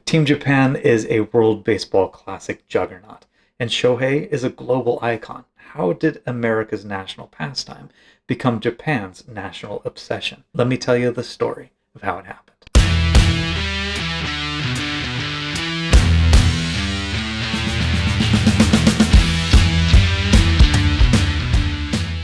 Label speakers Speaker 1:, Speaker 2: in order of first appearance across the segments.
Speaker 1: Team Japan is a World Baseball Classic juggernaut, and Shohei is a global icon. How did America's national pastime become Japan's national obsession? Let me tell you the story of how it happened.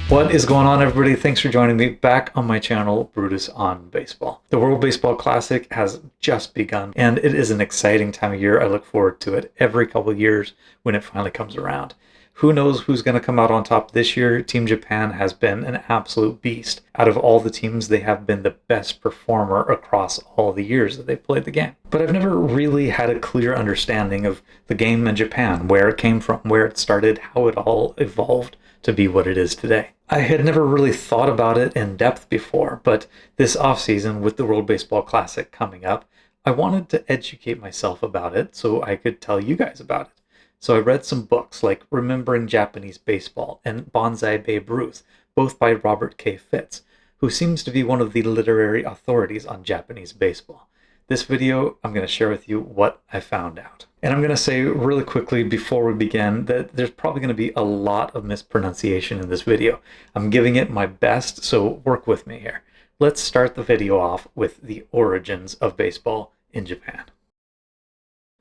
Speaker 1: What is going on, everybody? Thanks for joining me back on my channel, Brutus on Baseball. The World Baseball Classic has just begun, and it is an exciting time of year. I look forward to it every couple of years when it finally comes around. Who knows who's going to come out on top this year? Team Japan has been an absolute beast. Out of all the teams, they have been the best performer across all the years that they've played the game. But I've never really had a clear understanding of the game in Japan, where it came from, where it started, how it all evolved to be what it is today. I had never really thought about it in depth before, but this offseason with the World Baseball Classic coming up, I wanted to educate myself about it so I could tell you guys about it. So I read some books like Remembering Japanese Baseball and Bonsai Babe Ruth, both by Robert K. Fitz, who seems to be one of the literary authorities on Japanese baseball. This video, I'm going to share with you what I found out. And I'm going to say really quickly before we begin that there's probably going to be a lot of mispronunciation in this video. I'm giving it my best, so work with me here. Let's start the video off with the origins of baseball in Japan.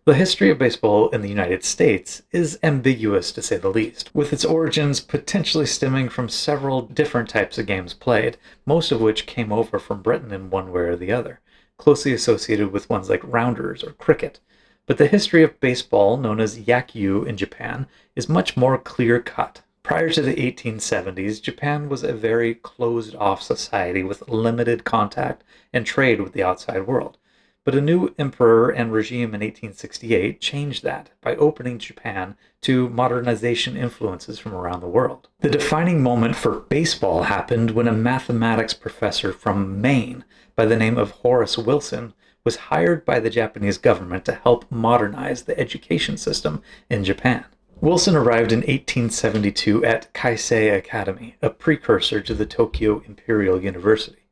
Speaker 1: The history of baseball in the United States is ambiguous, to say the least, with its origins potentially stemming from several different types of games played, most of which came over from Britain in one way or the other, closely associated with ones like rounders or cricket. But the history of baseball, known as Yakkyu in Japan, is much more clear-cut. Prior to the 1870s, Japan was a very closed-off society with limited contact and trade with the outside world. But a new emperor and regime in 1868 changed that by opening Japan to modernization influences from around the world. The defining moment for baseball happened when a mathematics professor from Maine by the name of Horace Wilson was hired by the Japanese government to help modernize the education system in Japan. Wilson arrived in 1872 at Kaisei Academy, a precursor to the Tokyo Imperial University.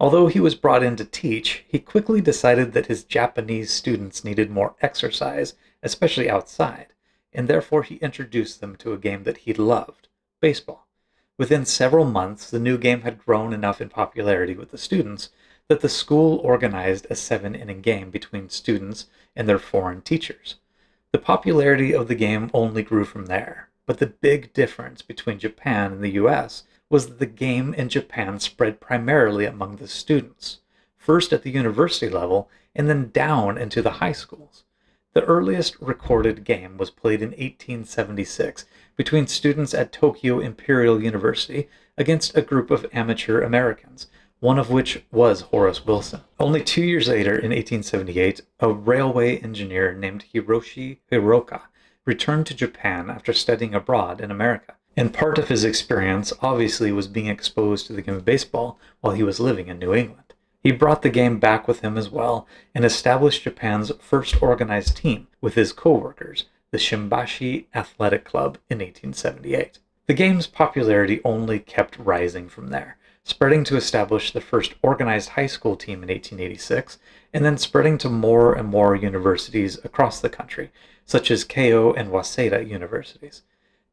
Speaker 1: Although he was brought in to teach, he quickly decided that his Japanese students needed more exercise, especially outside, and therefore he introduced them to a game that he loved, baseball. Within several months, the new game had grown enough in popularity with the students that the school organized a 7-inning game between students and their foreign teachers. The popularity of the game only grew from there, but the big difference between Japan and the US was that the game in Japan spread primarily among the students, first at the university level and then down into the high schools. The earliest recorded game was played in 1876 between students at Tokyo Imperial University against a group of amateur Americans, one of which was Horace Wilson. Only 2 years later, in 1878, a railway engineer named Hiroshi Hiroka returned to Japan after studying abroad in America. And part of his experience obviously was being exposed to the game of baseball while he was living in New England. He brought the game back with him as well and established Japan's first organized team with his co-workers, the Shimbashi Athletic Club, in 1878. The game's popularity only kept rising from there, spreading to establish the first organized high school team in 1886, and then spreading to more and more universities across the country, such as Keio and Waseda universities.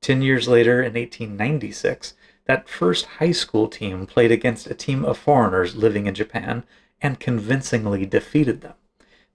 Speaker 1: 10 years later, in 1896, that first high school team played against a team of foreigners living in Japan and convincingly defeated them.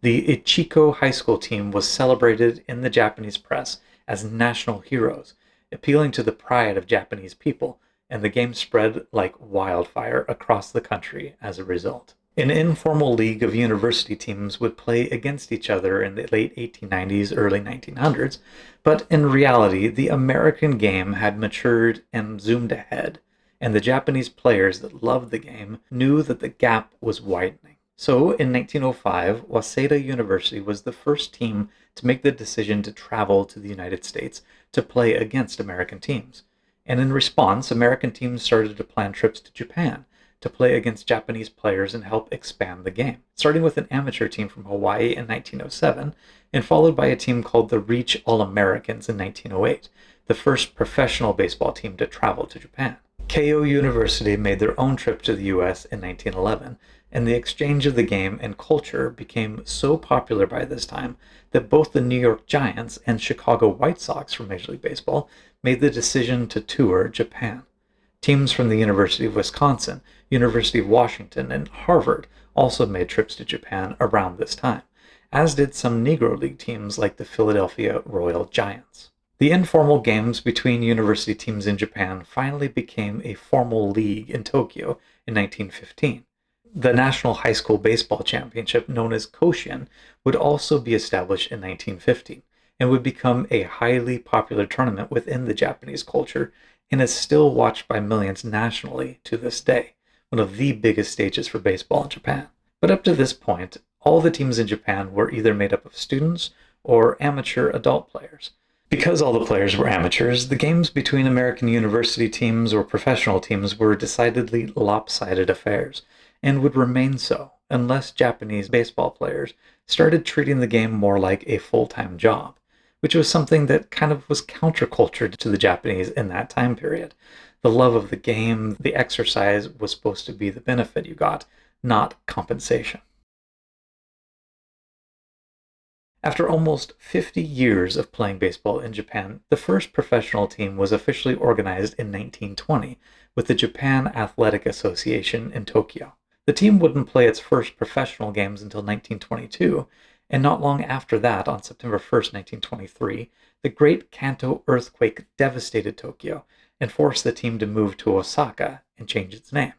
Speaker 1: The Ichiro high school team was celebrated in the Japanese press as national heroes, appealing to the pride of Japanese people, and the game spread like wildfire across the country as a result. An informal league of university teams would play against each other in the late 1890s, early 1900s, but in reality, the American game had matured and zoomed ahead, and the Japanese players that loved the game knew that the gap was widening. So, in 1905, Waseda University was the first team to make the decision to travel to the United States to play against American teams. And in response, American teams started to plan trips to Japan to play against Japanese players and help expand the game, starting with an amateur team from Hawaii in 1907, and followed by a team called the Reach All-Americans in 1908, the first professional baseball team to travel to Japan. Keio University made their own trip to the US in 1911, and the exchange of the game and culture became so popular by this time that both the New York Giants and Chicago White Sox from Major League Baseball made the decision to tour Japan. Teams from the University of Wisconsin, University of Washington, and Harvard also made trips to Japan around this time, as did some Negro League teams like the Philadelphia Royal Giants. The informal games between university teams in Japan finally became a formal league in Tokyo in 1915. The National High School Baseball Championship, known as Koshien, would also be established in 1915 and would become a highly popular tournament within the Japanese culture and is still watched by millions nationally to this day, one of the biggest stages for baseball in Japan. But up to this point, all the teams in Japan were either made up of students or amateur adult players. Because all the players were amateurs, the games between American university teams or professional teams were decidedly lopsided affairs, and would remain so unless Japanese baseball players started treating the game more like a full-time job, which was something that kind of was counterculture to the Japanese in that time period. The love of the game, the exercise was supposed to be the benefit you got, not compensation. After almost 50 years of playing baseball in Japan, the first professional team was officially organized in 1920 with the Japan Athletic Association in Tokyo. The team wouldn't play its first professional games until 1922, and not long after that, on September 1st, 1923, the Great Kanto earthquake devastated Tokyo and forced the team to move to Osaka and change its name.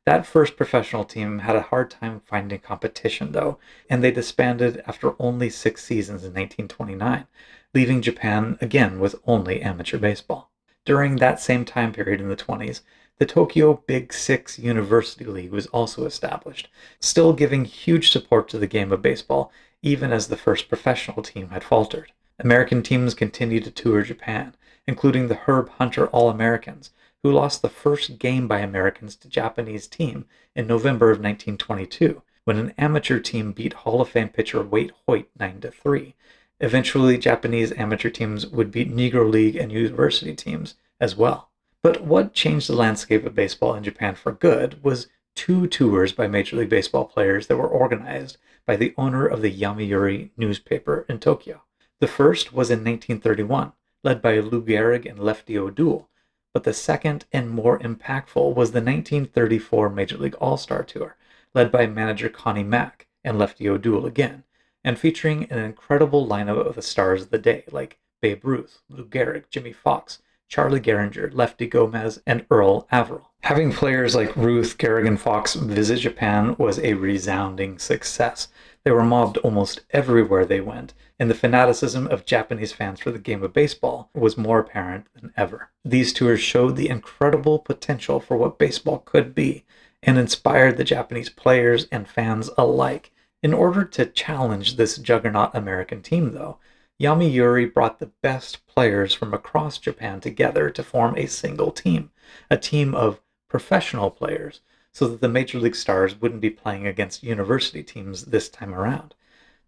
Speaker 1: That first professional team had a hard time finding competition, though, and they disbanded after only 6 seasons in 1929, leaving Japan again with only amateur baseball. During that same time period in the 20s, the Tokyo Big Six University League was also established, still giving huge support to the game of baseball, even as the first professional team had faltered. American teams continued to tour Japan, including the Herb Hunter All-Americans, who lost the first game by Americans to Japanese team in November of 1922, when an amateur team beat Hall of Fame pitcher Wade Hoyt 9-3. Eventually, Japanese amateur teams would beat Negro League and university teams as well. But what changed the landscape of baseball in Japan for good was 2 tours by Major League Baseball players that were organized by the owner of the Yomiuri newspaper in Tokyo. The first was in 1931, led by Lou Gehrig and Lefty O'Doul, but the second and more impactful was the 1934 Major League All-Star Tour, led by manager Connie Mack and Lefty O'Doul again, and featuring an incredible lineup of the stars of the day like Babe Ruth, Lou Gehrig, Jimmy Foxx, Charlie Gehringer, Lefty Gomez, and Earl Averill. Having players like Ruth, Gehrig, and Fox visit Japan was a resounding success. They were mobbed almost everywhere they went, and the fanaticism of Japanese fans for the game of baseball was more apparent than ever. These tours showed the incredible potential for what baseball could be, and inspired the Japanese players and fans alike. In order to challenge this juggernaut American team, though, Yomiuri brought the best players from across Japan together to form a single team, a team of professional players, so that the Major League stars wouldn't be playing against university teams this time around.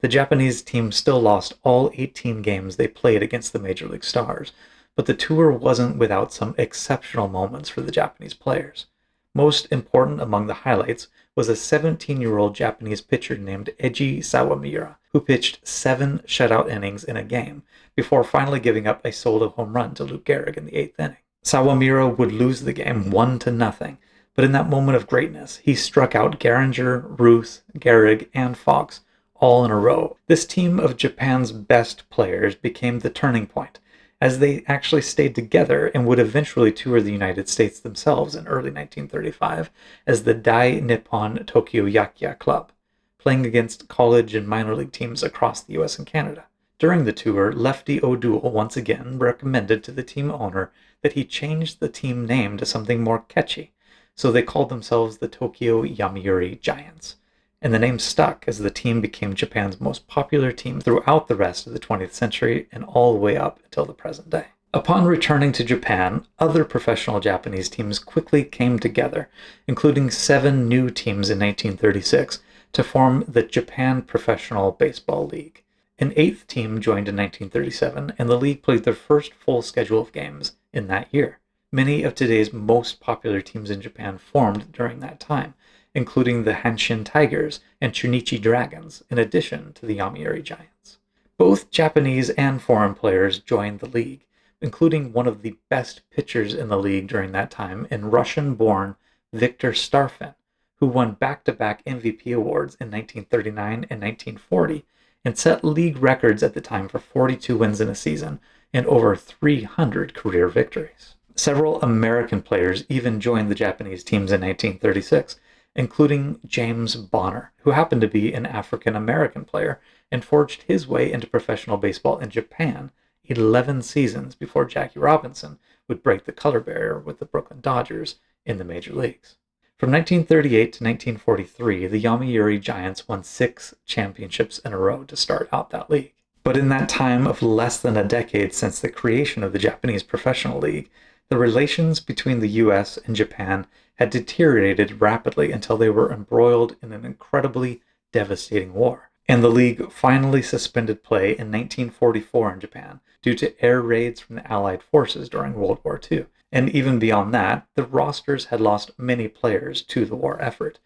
Speaker 1: The Japanese team still lost all 18 games they played against the Major League stars, but the tour wasn't without some exceptional moments for the Japanese players. Most important among the highlights was a 17-year-old Japanese pitcher named Eiji Sawamura, who pitched 7 shutout innings in a game, before finally giving up a solo home run to Lou Gehrig in the 8th inning. Sawamura would lose the game 1-0, but in that moment of greatness, he struck out Gehringer, Ruth, Gehrig, and Fox all in a row. This team of Japan's best players became the turning point, as they actually stayed together and would eventually tour the United States themselves in early 1935 as the Dai Nippon Tokyo Yakya Club, playing against college and minor league teams across the US and Canada. During the tour, Lefty O'Doul once again recommended to the team owner that he change the team name to something more catchy, so they called themselves the Tokyo Yomiuri Giants. And the name stuck as the team became Japan's most popular team throughout the rest of the 20th century and all the way up until the present day. Upon returning to Japan, other professional Japanese teams quickly came together, including 7 new teams in 1936, to form the Japan Professional Baseball League. An 8th team joined in 1937, and the league played their first full schedule of games in that year. Many of today's most popular teams in Japan formed during that time, including the Hanshin Tigers and Chunichi Dragons, in addition to the Yomiuri Giants. Both Japanese and foreign players joined the league, including one of the best pitchers in the league during that time in Russian-born Viktor Starfin, who won back-to-back MVP awards in 1939 and 1940 and set league records at the time for 42 wins in a season and over 300 career victories. Several American players even joined the Japanese teams in 1936, including James Bonner, who happened to be an African-American player and forged his way into professional baseball in Japan 11 seasons before Jackie Robinson would break the color barrier with the Brooklyn Dodgers in the major leagues. From 1938 to 1943, the Yomiuri Giants won 6 championships in a row to start out that league. But in that time of less than a decade since the creation of the Japanese Professional League, the relations between the US and Japan had deteriorated rapidly until they were embroiled in an incredibly devastating war. And the league finally suspended play in 1944 in Japan due to air raids from the Allied forces during World War II. And even beyond that, the rosters had lost many players to the war effort.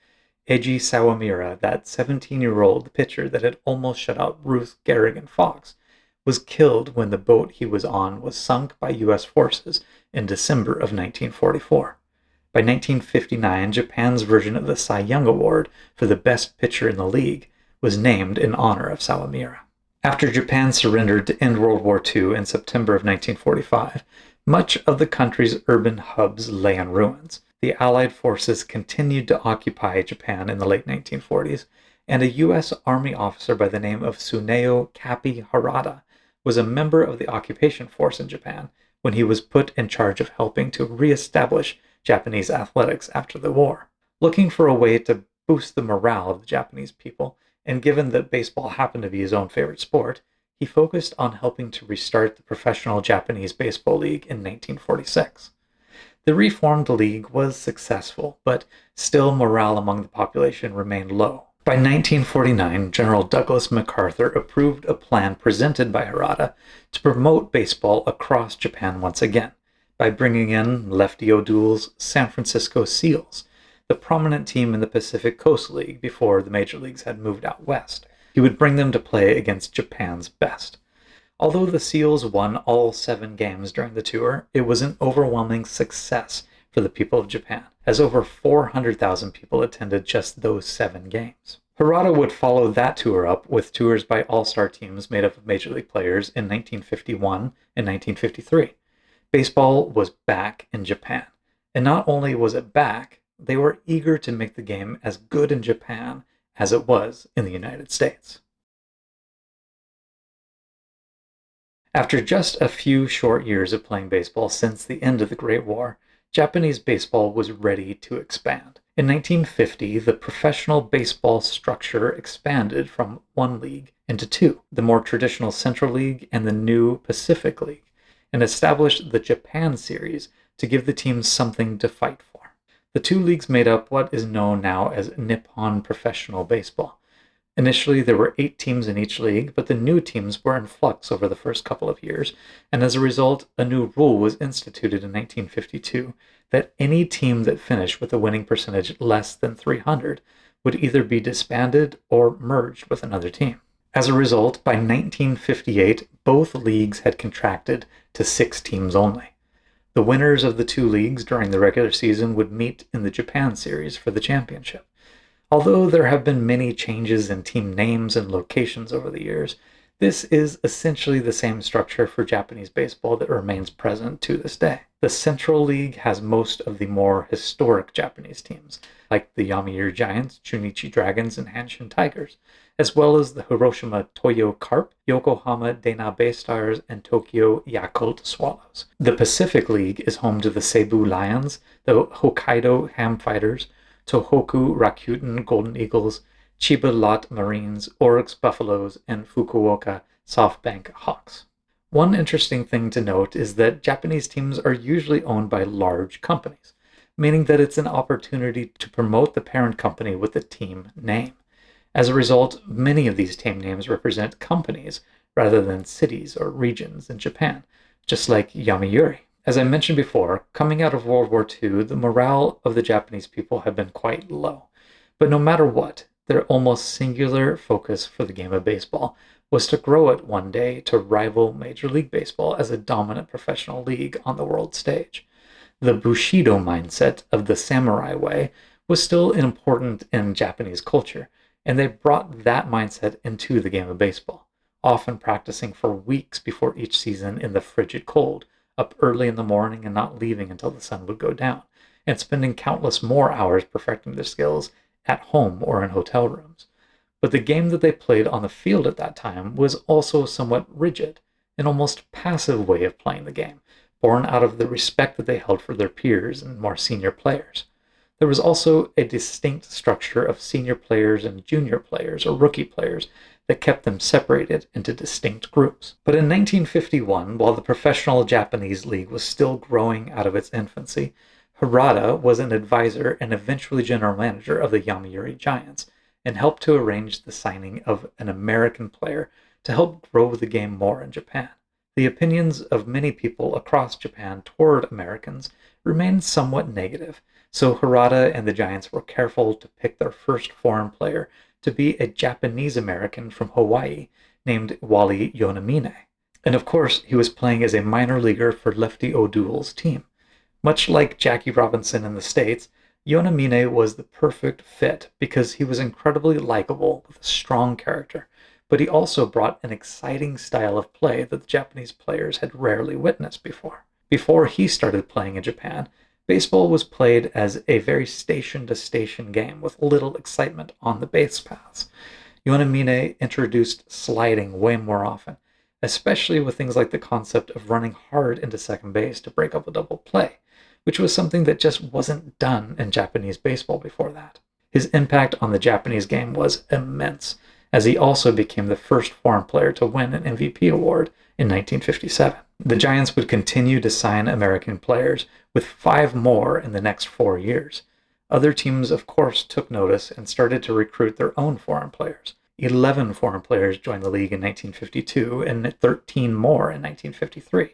Speaker 1: Eiji Sawamura, that 17-year-old pitcher that had almost shut out Ruth Garrigan Fox, was killed when the boat he was on was sunk by U.S. forces in December of 1944. By 1959, Japan's version of the Cy Young Award for the best pitcher in the league was named in honor of Sawamura. After Japan surrendered to end World War II in September of 1945, much of the country's urban hubs lay in ruins. The Allied forces continued to occupy Japan in the late 1940s, and a U.S. Army officer by the name of Tsuneo Kapi Harada was a member of the occupation force in Japan when he was put in charge of helping to reestablish Japanese athletics after the war. Looking for a way to boost the morale of the Japanese people, and given that baseball happened to be his own favorite sport, he focused on helping to restart the Professional Japanese Baseball League in 1946. The reformed league was successful, but still morale among the population remained low. By 1949, General Douglas MacArthur approved a plan presented by Harada to promote baseball across Japan once again, by bringing in Lefty O'Doul's San Francisco Seals, the prominent team in the Pacific Coast League before the major leagues had moved out west. He would bring them to play against Japan's best. Although the Seals won all 7 games during the tour, it was an overwhelming success for the people of Japan, as over 400,000 people attended just those 7 games. Harada would follow that tour up with tours by all-star teams made up of major league players in 1951 and 1953. Baseball was back in Japan, and not only was it back, they were eager to make the game as good in Japan as it was in the United States. After just a few short years of playing baseball since the end of the Great War, Japanese baseball was ready to expand. In 1950, the professional baseball structure expanded from 1 league into 2, the more traditional Central League and the new Pacific League, and established the Japan Series to give the teams something to fight for. The 2 leagues made up what is known now as Nippon Professional Baseball. Initially, there were 8 teams in each league, but the new teams were in flux over the first couple of years, and as a result, a new rule was instituted in 1952 that any team that finished with a winning percentage less than 300 would either be disbanded or merged with another team. As a result, by 1958, both leagues had contracted to 6 teams only. The winners of the 2 leagues during the regular season would meet in the Japan Series for the championship. Although there have been many changes in team names and locations over the years, this is essentially the same structure for Japanese baseball that remains present to this day. The Central League has most of the more historic Japanese teams, like the Yomiuri Giants, Chunichi Dragons, and Hanshin Tigers, as well as the Hiroshima Toyo Carp, Yokohama Dana Bay Stars, and Tokyo Yakult Swallows. The Pacific League is home to the Cebu Lions, the Hokkaido Ham Fighters, Tohoku Rakuten Golden Eagles, Chiba Lot Marines, Oryx Buffaloes, and Fukuoka SoftBank Hawks. One interesting thing to note is that Japanese teams are usually owned by large companies, meaning that it's an opportunity to promote the parent company with the team name. As a result, many of these team names represent companies rather than cities or regions in Japan, just like Yomiuri. As I mentioned before, coming out of World War II, the morale of the Japanese people had been quite low. But no matter what, their almost singular focus for the game of baseball was to grow it one day to rival Major League Baseball as a dominant professional league on the world stage. The Bushido mindset of the samurai way was still important in Japanese culture, and they brought that mindset into the game of baseball, often practicing for weeks before each season in the frigid cold, up early in the morning and not leaving until the sun would go down, and spending countless more hours perfecting their skills at home or in hotel rooms. But the game that they played on the field at that time was also somewhat rigid, an almost passive way of playing the game, born out of the respect that they held for their peers and more senior players. There was also a distinct structure of senior players and junior players or rookie players that kept them separated into distinct groups. But in 1951, while the professional Japanese league was still growing out of its infancy, Harada was an advisor and eventually general manager of the Yomiuri Giants and helped to arrange the signing of an American player to help grow the game more in Japan. The opinions of many people across Japan toward Americans remained somewhat negative, so Harada and the Giants were careful to pick their first foreign player to be a Japanese American from Hawaii named Wally Yonamine. And of course, he was playing as a minor leaguer for Lefty O'Doul's team. Much like Jackie Robinson in the States, Yonamine was the perfect fit because he was incredibly likable with a strong character, but he also brought an exciting style of play that the Japanese players had rarely witnessed before. Before he started playing in Japan, baseball was played as a very station-to-station game with little excitement on the base paths. Yonamine introduced sliding way more often, especially with things like the concept of running hard into second base to break up a double play, which was something that just wasn't done in Japanese baseball before that. His impact on the Japanese game was immense, as he also became the first foreign player to win an MVP award in 1957. The Giants would continue to sign American players, with 5 more in the next 4 years. Other teams, of course, took notice and started to recruit their own foreign players. 11 foreign players joined the league in 1952 and 13 more in 1953,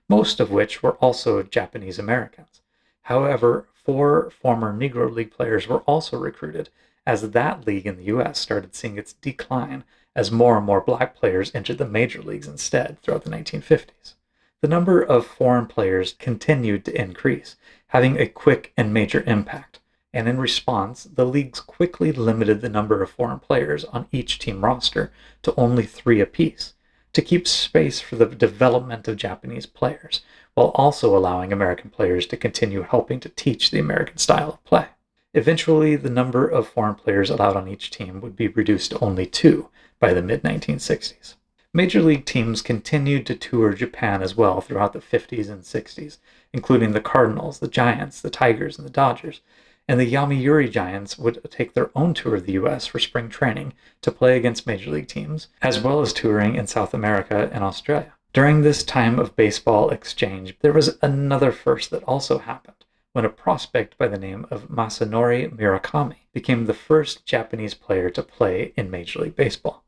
Speaker 1: most of which were also Japanese Americans. However, 4 former Negro League players were also recruited, as that league in the U.S. started seeing its decline as more and more black players entered the major leagues instead throughout the 1950s. The number of foreign players continued to increase, having a quick and major impact, and in response, the leagues quickly limited the number of foreign players on each team roster to only 3 apiece, to keep space for the development of Japanese players, while also allowing American players to continue helping to teach the American style of play. Eventually, the number of foreign players allowed on each team would be reduced to only 2 by the mid-1960s. Major league teams continued to tour Japan as well throughout the 50s and 60s, including the Cardinals, the Giants, the Tigers, and the Dodgers, and the Yomiuri Giants would take their own tour of the U.S. for spring training to play against major league teams, as well as touring in South America and Australia. During this time of baseball exchange, there was another first that also happened, when a prospect by the name of Masanori Murakami became the first Japanese player to play in Major League Baseball.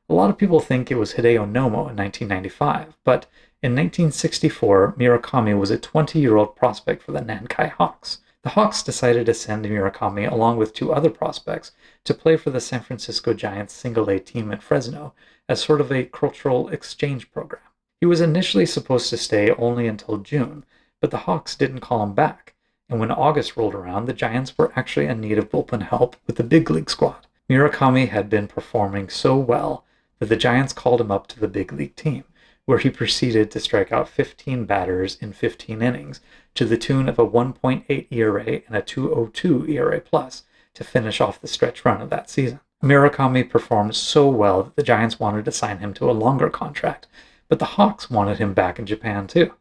Speaker 1: A lot of people think it was Hideo Nomo in 1995, but in 1964, Murakami was a 20-year-old prospect for the Nankai Hawks. The Hawks decided to send Murakami along with 2 other prospects to play for the San Francisco Giants single-A team in Fresno as sort of a cultural exchange program. He was initially supposed to stay only until June, but the Hawks didn't call him back, and when August rolled around, the Giants were actually in need of bullpen help with the big league squad. Murakami had been performing so well that the Giants called him up to the big league team, where he proceeded to strike out 15 batters in 15 innings to the tune of a 1.8 ERA and a 2.02 ERA plus to finish off the stretch run of that season. Murakami performed so well that the Giants wanted to sign him to a longer contract, but the Hawks wanted him back in Japan too.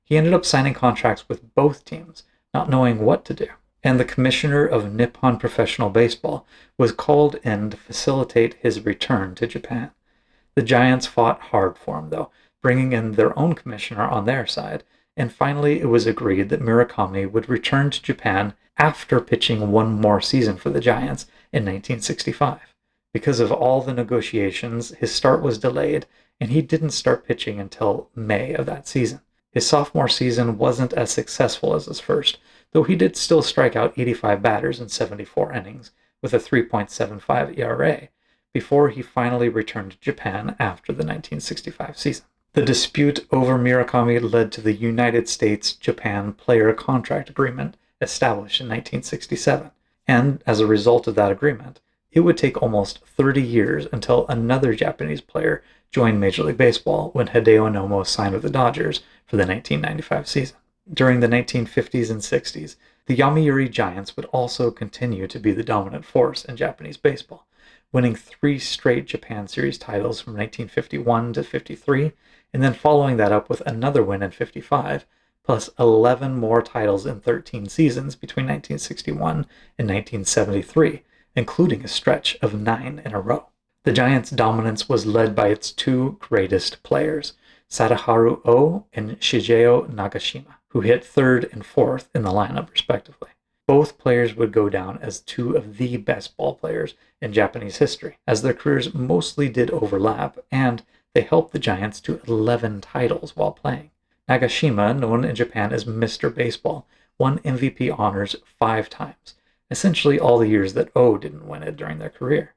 Speaker 1: He ended up signing contracts with both teams, not knowing what to do. And the commissioner of Nippon Professional Baseball was called in to facilitate his return to Japan. The Giants fought hard for him, though, bringing in their own commissioner on their side, and finally it was agreed that Murakami would return to Japan after pitching 1 more season for the Giants in 1965. Because of all the negotiations, his start was delayed, and he didn't start pitching until May of that season. His sophomore season wasn't as successful as his first, though he did still strike out 85 batters in 74 innings, with a 3.75 ERA, before he finally returned to Japan after the 1965 season. The dispute over Murakami led to the United States-Japan Player Contract Agreement established in 1967, and as a result of that agreement, it would take almost 30 years until another Japanese player joined Major League Baseball when Hideo Nomo signed with the Dodgers for the 1995 season. During the 1950s and 60s, the Yomiuri Giants would also continue to be the dominant force in Japanese baseball, winning 3 straight Japan Series titles from 1951 to 53, and then following that up with another win in 55, plus 11 more titles in 13 seasons between 1961 and 1973, including a stretch of 9 in a row. The Giants' dominance was led by its 2 greatest players, Sadaharu Oh and Shigeo Nagashima, who hit 3rd and 4th in the lineup respectively. Both players would go down as 2 of the best ball players in Japanese history, as their careers mostly did overlap, and they helped the Giants to 11 titles while playing. Nagashima, known in Japan as Mr. Baseball, won MVP honors 5 times, essentially all the years that O didn't win it during their career.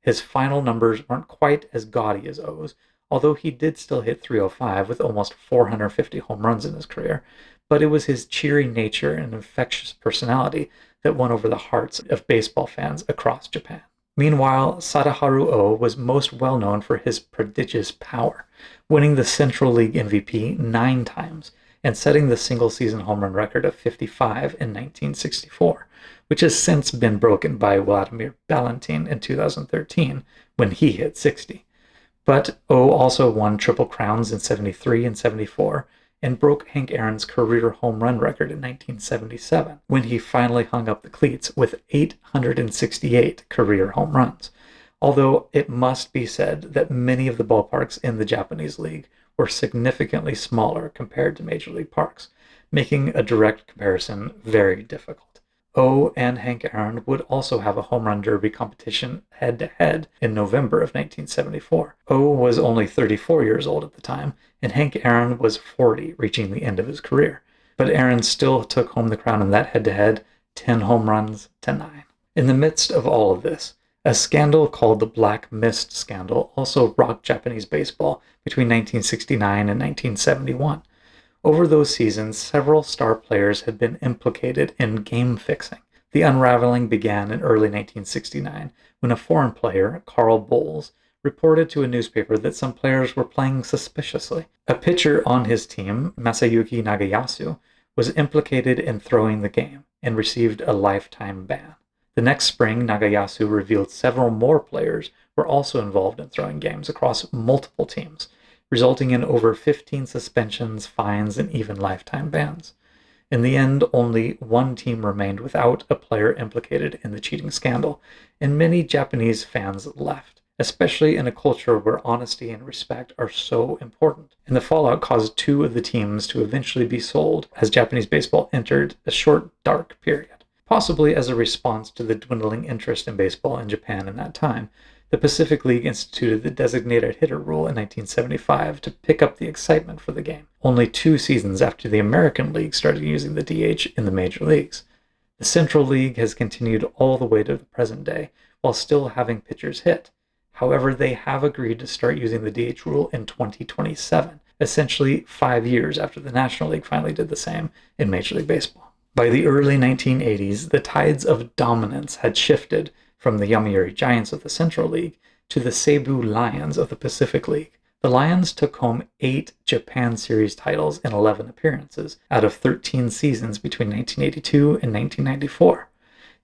Speaker 1: His final numbers weren't quite as gaudy as O's, although he did still hit .305 with almost 450 home runs in his career, but it was his cheery nature and infectious personality that won over the hearts of baseball fans across Japan. Meanwhile, Sadaharu Oh was most well known for his prodigious power, winning the Central League MVP 9 times and setting the single-season home run record of 55 in 1964, which has since been broken by Vladimir Valentin in 2013 when he hit 60. But O also won Triple Crowns in 73 and 74, and broke Hank Aaron's career home run record in 1977, when he finally hung up the cleats with 868 career home runs. Although it must be said that many of the ballparks in the Japanese league were significantly smaller compared to Major League parks, making a direct comparison very difficult. O and Hank Aaron would also have a home run derby competition head-to-head in November of 1974. O was only 34 years old at the time, and Hank Aaron was 40, reaching the end of his career. But Aaron still took home the crown in that head-to-head, 10 home runs to 9. In the midst of all of this, a scandal called the Black Mist Scandal also rocked Japanese baseball between 1969 and 1971. Over those seasons, several star players had been implicated in game fixing. The unraveling began in early 1969 when a foreign player, Carl Bowles, reported to a newspaper that some players were playing suspiciously. A pitcher on his team, Masayuki Nagayasu, was implicated in throwing the game and received a lifetime ban. The next spring, Nagayasu revealed several more players were also involved in throwing games across multiple teams, resulting in over 15 suspensions, fines, and even lifetime bans. In the end, only one team remained without a player implicated in the cheating scandal, and many Japanese fans left, especially in a culture where honesty and respect are so important. And the fallout caused 2 of the teams to eventually be sold as Japanese baseball entered a short, dark period. Possibly as a response to the dwindling interest in baseball in Japan in that time, the Pacific League instituted the designated hitter rule in 1975 to pick up the excitement for the game, only 2 seasons after the American League started using the DH in the major leagues. The Central League has continued all the way to the present day, while still having pitchers hit. However, they have agreed to start using the DH rule in 2027, essentially 5 years after the National League finally did the same in Major League Baseball. By the early 1980s, the tides of dominance had shifted from the Yomiuri Giants of the Central League to the Seibu Lions of the Pacific League. The Lions took home 8 Japan Series titles in 11 appearances out of 13 seasons between 1982 and 1994.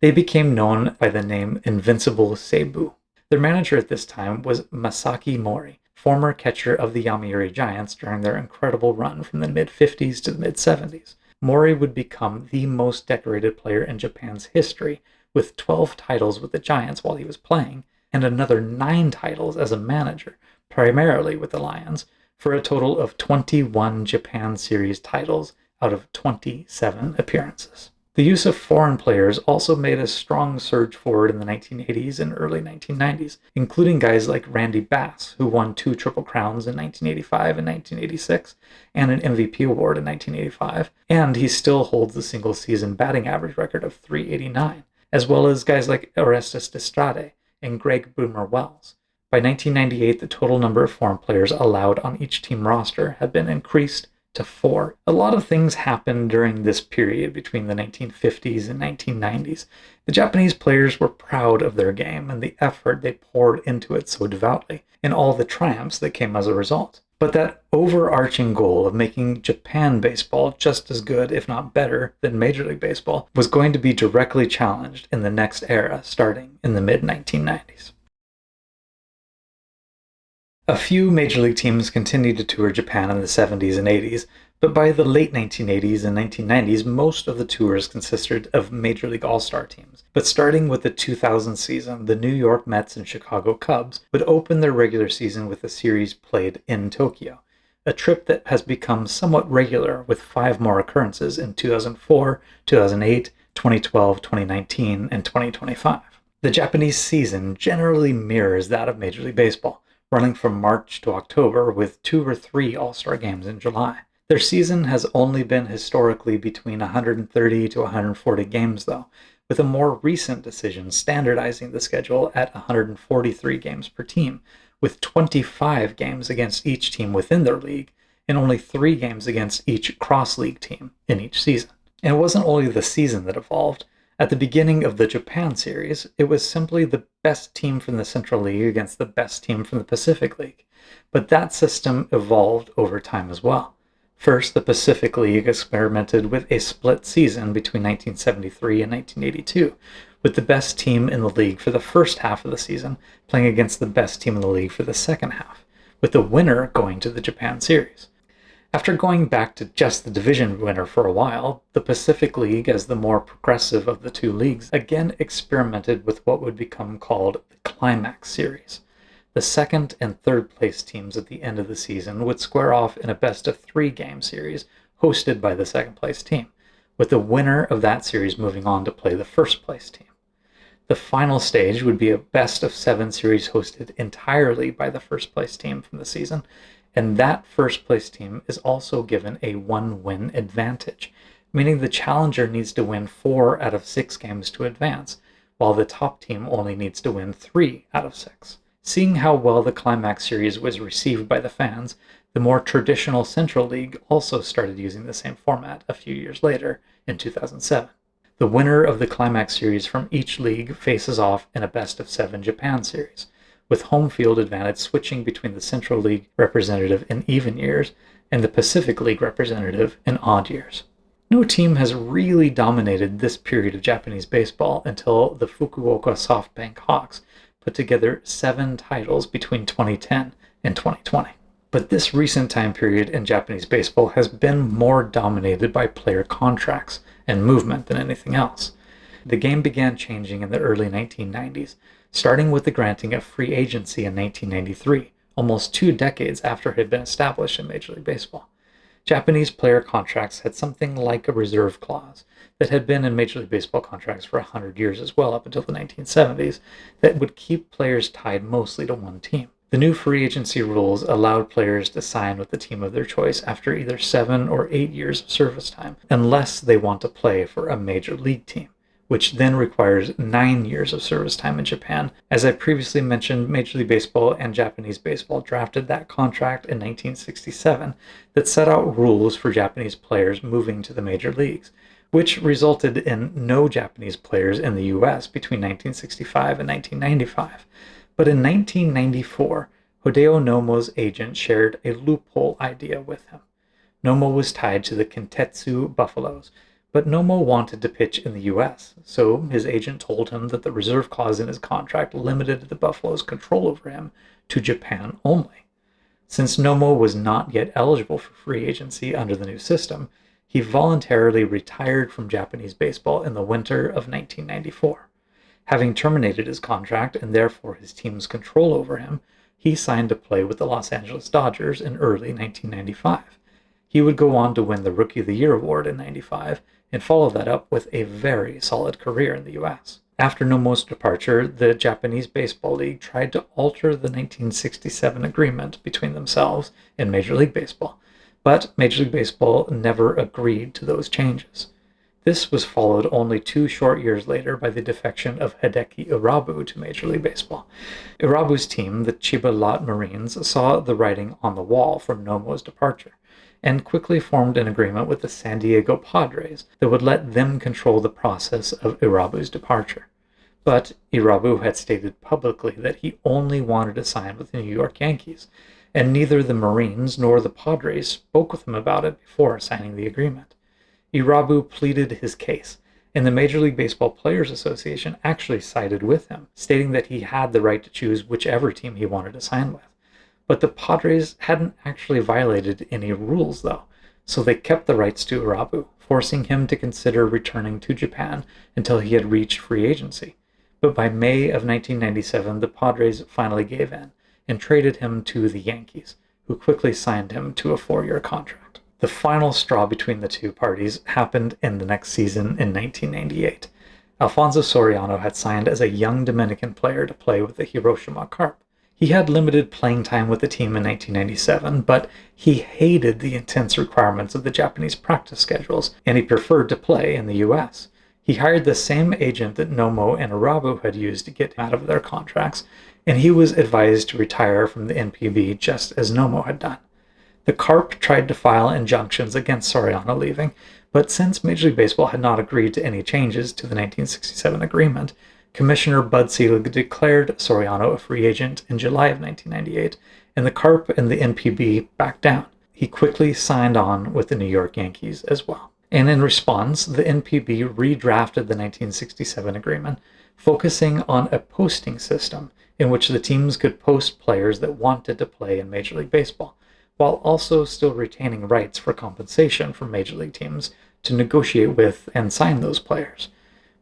Speaker 1: They became known by the name Invincible Seibu. Their manager at this time was Masaki Mori, former catcher of the Yomiuri Giants during their incredible run from the mid-50s to the mid-70s. Mori would become the most decorated player in Japan's history, with 12 titles with the Giants while he was playing, and another 9 titles as a manager, primarily with the Lions, for a total of 21 Japan Series titles out of 27 appearances. The use of foreign players also made a strong surge forward in the 1980s and early 1990s, including guys like Randy Bass, who won 2 Triple Crowns in 1985 and 1986, and an MVP award in 1985, and he still holds the single-season batting average record of .389, as well as guys like Orestes Destrade and Greg Boomer Wells. By 1998, the total number of foreign players allowed on each team roster had been increased to 4. A lot of things happened during this period between the 1950s and 1990s. The Japanese players were proud of their game and the effort they poured into it so devoutly, and all the triumphs that came as a result. But that overarching goal of making Japan baseball just as good, if not better, than Major League Baseball was going to be directly challenged in the next era, starting in the mid-1990s. A few Major League teams continued to tour Japan in the 70s and 80s, but by the late 1980s and 1990s, most of the tours consisted of Major League All-Star teams. But starting with the 2000 season, the New York Mets and Chicago Cubs would open their regular season with a series played in Tokyo, a trip that has become somewhat regular with 5 more occurrences in 2004, 2008, 2012, 2019, and 2025. The Japanese season generally mirrors that of Major League Baseball, running from March to October with 2 or 3 All-Star games in July. Their season has only been historically between 130 to 140 games, though, with a more recent decision standardizing the schedule at 143 games per team, with 25 games against each team within their league, and only 3 games against each cross-league team in each season. And it wasn't only the season that evolved. At the beginning of the Japan series, it was simply the best team from the Central League against the best team from the Pacific League. But that system evolved over time as well. First, the Pacific League experimented with a split season between 1973 and 1982, with the best team in the league for the first half of the season playing against the best team in the league for the second half, with the winner going to the Japan series. After going back to just the division winner for a while, the Pacific League, as the more progressive of the 2 leagues, again experimented with what would become called the Climax series. The second and third place teams at the end of the season would square off in a best-of-3 game series hosted by the second place team, with the winner of that series moving on to play the first place team. The final stage would be a best-of-7 series hosted entirely by the first place team from the season, and that first place team is also given a 1-win advantage, meaning the challenger needs to win 4 out of 6 games to advance, while the top team only needs to win 3 out of 6. Seeing how well the Climax series was received by the fans, the more traditional Central League also started using the same format a few years later, in 2007. The winner of the Climax series from each league faces off in a best-of-7 Japan series, with home field advantage switching between the Central League representative in even years and the Pacific League representative in odd years. No team has really dominated this period of Japanese baseball until the Fukuoka SoftBank Hawks put together 7 titles between 2010 and 2020. But this recent time period in Japanese baseball has been more dominated by player contracts and movement than anything else. The game began changing in the early 1990s, starting with the granting of free agency in 1993, almost 2 decades after it had been established in Major League Baseball. Japanese player contracts had something like a reserve clause that had been in Major League Baseball contracts for 100 years as well, up until the 1970s, that would keep players tied mostly to one team. The new free agency rules allowed players to sign with the team of their choice after either 7 or 8 years of service time, unless they want to play for a major league team, which then requires 9 years of service time in Japan. As I previously mentioned, Major League Baseball and Japanese baseball drafted that contract in 1967 that set out rules for Japanese players moving to the major leagues, which resulted in no Japanese players in the US between 1965 and 1995. But in 1994, Hideo Nomo's agent shared a loophole idea with him. Nomo was tied to the Kintetsu Buffaloes, but Nomo wanted to pitch in the US, so his agent told him that the reserve clause in his contract limited the Buffaloes' control over him to Japan only. Since Nomo was not yet eligible for free agency under the new system, he voluntarily retired from Japanese baseball in the winter of 1994. Having terminated his contract and therefore his team's control over him, he signed to play with the Los Angeles Dodgers in early 1995. He would go on to win the Rookie of the Year award in 95 and follow that up with a very solid career in the US. After Nomo's departure, the Japanese Baseball League tried to alter the 1967 agreement between themselves and Major League Baseball, but Major League Baseball never agreed to those changes. This was followed only 2 short years later by the defection of Hideki Irabu to Major League Baseball. Irabu's team, the Chiba Lot Marines, saw the writing on the wall from Nomo's departure, and quickly formed an agreement with the San Diego Padres that would let them control the process of Irabu's departure. But Irabu had stated publicly that he only wanted to sign with the New York Yankees, and neither the Marines nor the Padres spoke with him about it before signing the agreement. Irabu pleaded his case, and the Major League Baseball Players Association actually sided with him, stating that he had the right to choose whichever team he wanted to sign with. But the Padres hadn't actually violated any rules, though, so they kept the rights to Irabu, forcing him to consider returning to Japan until he had reached free agency. But by May of 1997, the Padres finally gave in and traded him to the Yankees, who quickly signed him to a 4-year contract. The final straw between the two parties happened in the next season in 1998. Alfonso Soriano had signed as a young Dominican player to play with the Hiroshima Carp. He had limited playing time with the team in 1997, but he hated the intense requirements of the Japanese practice schedules, and he preferred to play in the U.S. He hired the same agent that Nomo and Irabu had used to get out of their contracts, and he was advised to retire from the NPB just as Nomo had done. The Carp tried to file injunctions against Soriano leaving, but since Major League Baseball had not agreed to any changes to the 1967 agreement, Commissioner Bud Selig declared Soriano a free agent in July of 1998, and the Carp and the NPB backed down. He quickly signed on with the New York Yankees as well. And in response, the NPB redrafted the 1967 agreement, focusing on a posting system in which the teams could post players that wanted to play in Major League Baseball, while also still retaining rights for compensation from Major League teams to negotiate with and sign those players.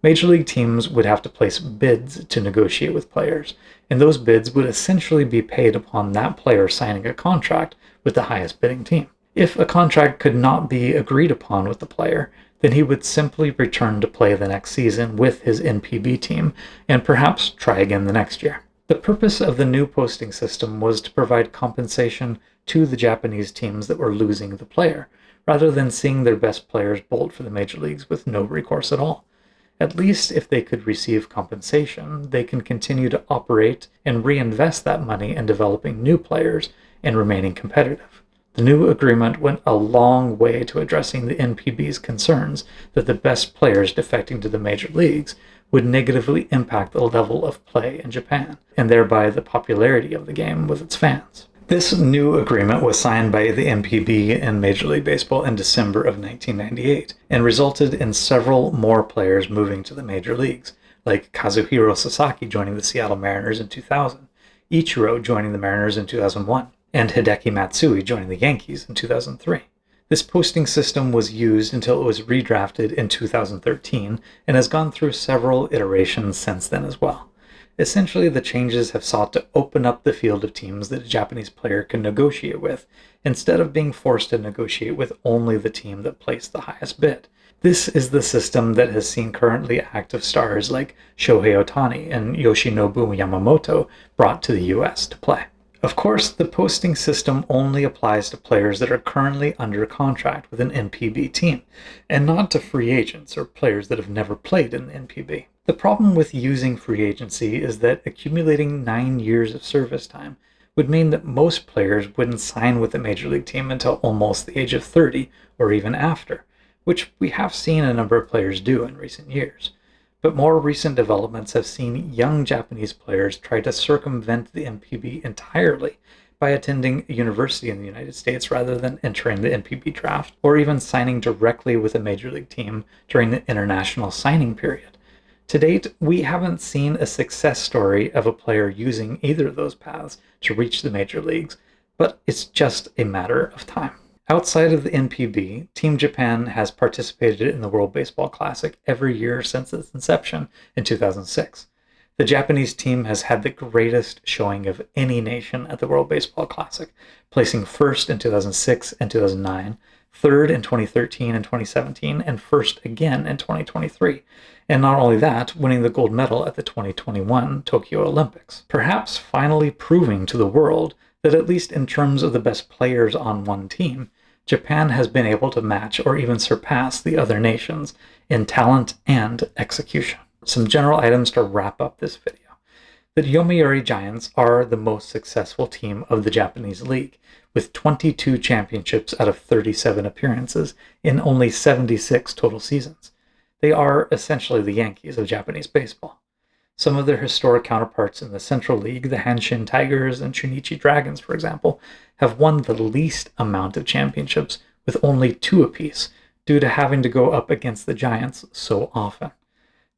Speaker 1: Major League teams would have to place bids to negotiate with players, and those bids would essentially be paid upon that player signing a contract with the highest bidding team. If a contract could not be agreed upon with the player, then he would simply return to play the next season with his NPB team and perhaps try again the next year. The purpose of the new posting system was to provide compensation to the Japanese teams that were losing the player, rather than seeing their best players bolt for the major leagues with no recourse at all. At least if they could receive compensation, they can continue to operate and reinvest that money in developing new players and remaining competitive. The new agreement went a long way to addressing the NPB's concerns that the best players defecting to the major leagues would negatively impact the level of play in Japan, and thereby the popularity of the game with its fans. This new agreement was signed by the NPB and Major League Baseball in December of 1998, and resulted in several more players moving to the major leagues, like Kazuhiro Sasaki joining the Seattle Mariners in 2000, Ichiro joining the Mariners in 2001, and Hideki Matsui joining the Yankees in 2003. This posting system was used until it was redrafted in 2013 and has gone through several iterations since then as well. Essentially, the changes have sought to open up the field of teams that a Japanese player can negotiate with, instead of being forced to negotiate with only the team that placed the highest bid. This is the system that has seen currently active stars like Shohei Ohtani and Yoshinobu Yamamoto brought to the US to play. Of course, the posting system only applies to players that are currently under contract with an NPB team, and not to free agents or players that have never played in the NPB. The problem with using free agency is that accumulating 9 years of service time would mean that most players wouldn't sign with a major league team until almost the age of 30 or even after, which we have seen a number of players do in recent years. But more recent developments have seen young Japanese players try to circumvent the NPB entirely by attending a university in the United States rather than entering the NPB draft, or even signing directly with a major league team during the international signing period. To date, we haven't seen a success story of a player using either of those paths to reach the major leagues, but it's just a matter of time. Outside of the NPB, Team Japan has participated in the World Baseball Classic every year since its inception in 2006. The Japanese team has had the greatest showing of any nation at the World Baseball Classic, placing first in 2006 and 2009, third in 2013 and 2017, and first again in 2023. And not only that, winning the gold medal at the 2021 Tokyo Olympics, perhaps finally proving to the world that at least in terms of the best players on one team, Japan has been able to match or even surpass the other nations in talent and execution. Some general items to wrap up this video. The Yomiuri Giants are the most successful team of the Japanese league, with 22 championships out of 37 appearances in only 76 total seasons. They are essentially the Yankees of Japanese baseball. Some of their historic counterparts in the Central League, the Hanshin Tigers and Chunichi Dragons, for example, have won the least amount of championships, with only 2 apiece, due to having to go up against the Giants so often.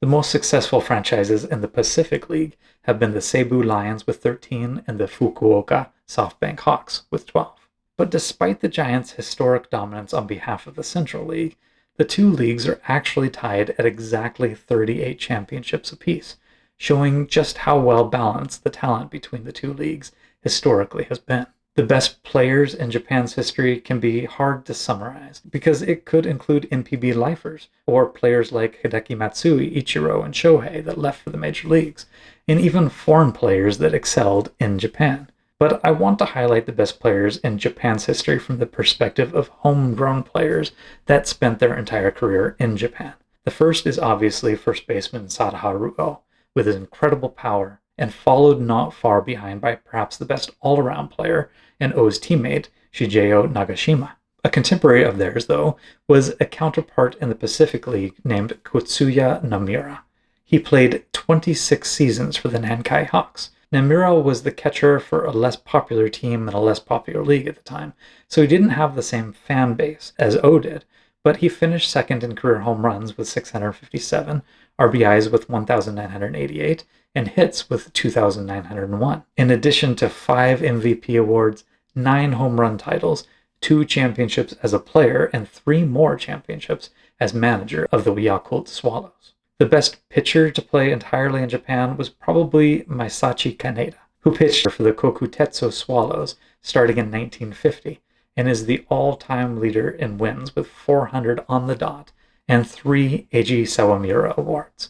Speaker 1: The most successful franchises in the Pacific League have been the Seibu Lions with 13 and the Fukuoka SoftBank Hawks with 12. But despite the Giants' historic dominance on behalf of the Central League, the 2 leagues are actually tied at exactly 38 championships apiece, showing just how well balanced the talent between the 2 leagues historically has been. The best players in Japan's history can be hard to summarize, because it could include NPB lifers, or players like Hideki Matsui, Ichiro, and Shohei that left for the major leagues, and even foreign players that excelled in Japan. But I want to highlight the best players in Japan's history from the perspective of homegrown players that spent their entire career in Japan. The first is obviously first baseman Sadaharu Go, with his incredible power, and followed not far behind by perhaps the best all-around player and O's teammate, Shigeo Nagashima. A contemporary of theirs, though, was a counterpart in the Pacific League named Kutsuya Namura. He played 26 seasons for the Nankai Hawks. Namura was the catcher for a less popular team in a less popular league at the time, so he didn't have the same fan base as O did, but he finished second in career home runs with 657, RBIs with 1,988, and hits with 2,901. In addition to 5 MVP awards, 9 home run titles, 2 championships as a player, and 3 more championships as manager of the Yakult Swallows. The best pitcher to play entirely in Japan was probably Masashi Kaneda, who pitched for the Kokutetsu Swallows starting in 1950, and is the all-time leader in wins with 400 on the dot and 3 Eiji Sawamura awards.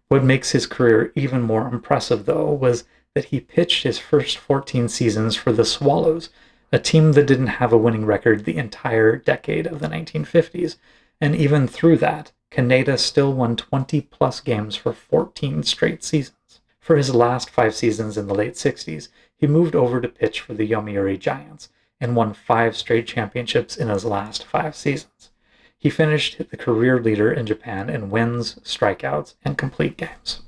Speaker 1: What makes his career even more impressive, though, was that he pitched his first 14 seasons for the Swallows, a team that didn't have a winning record the entire decade of the 1950s, and even through that, Kaneda still won 20-plus games for 14 straight seasons. For his last 5 seasons in the late 60s, he moved over to pitch for the Yomiuri Giants, and won 5 straight championships in his last 5 seasons. He finished the career leader in Japan in wins, strikeouts, and complete games.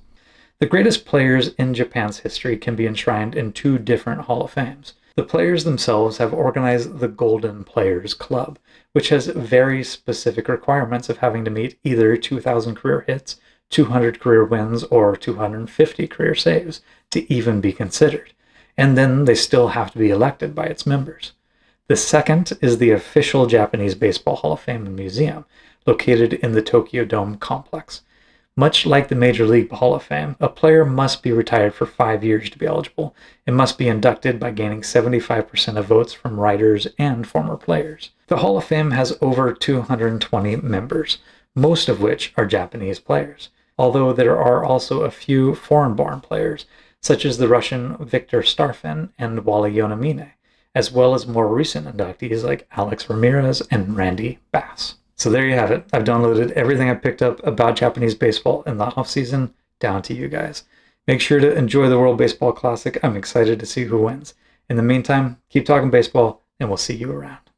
Speaker 1: The greatest players in Japan's history can be enshrined in 2 different Hall of Fames. The players themselves have organized the Golden Players Club, which has very specific requirements of having to meet either 2,000 career hits, 200 career wins, or 250 career saves to even be considered. And then they still have to be elected by its members. The second is the official Japanese Baseball Hall of Fame and Museum, located in the Tokyo Dome complex. Much like the Major League Hall of Fame, a player must be retired for 5 years to be eligible, and must be inducted by gaining 75% of votes from writers and former players. The Hall of Fame has over 220 members, most of which are Japanese players, although there are also a few foreign-born players, such as the Russian Viktor Starfin and Wally Yonamine, as well as more recent inductees like Alex Ramirez and Randy Bass. So there you have it. I've downloaded everything I picked up about Japanese baseball in the offseason, down to you guys. Make sure to enjoy the World Baseball Classic. I'm excited to see who wins. In the meantime, keep talking baseball, and we'll see you around.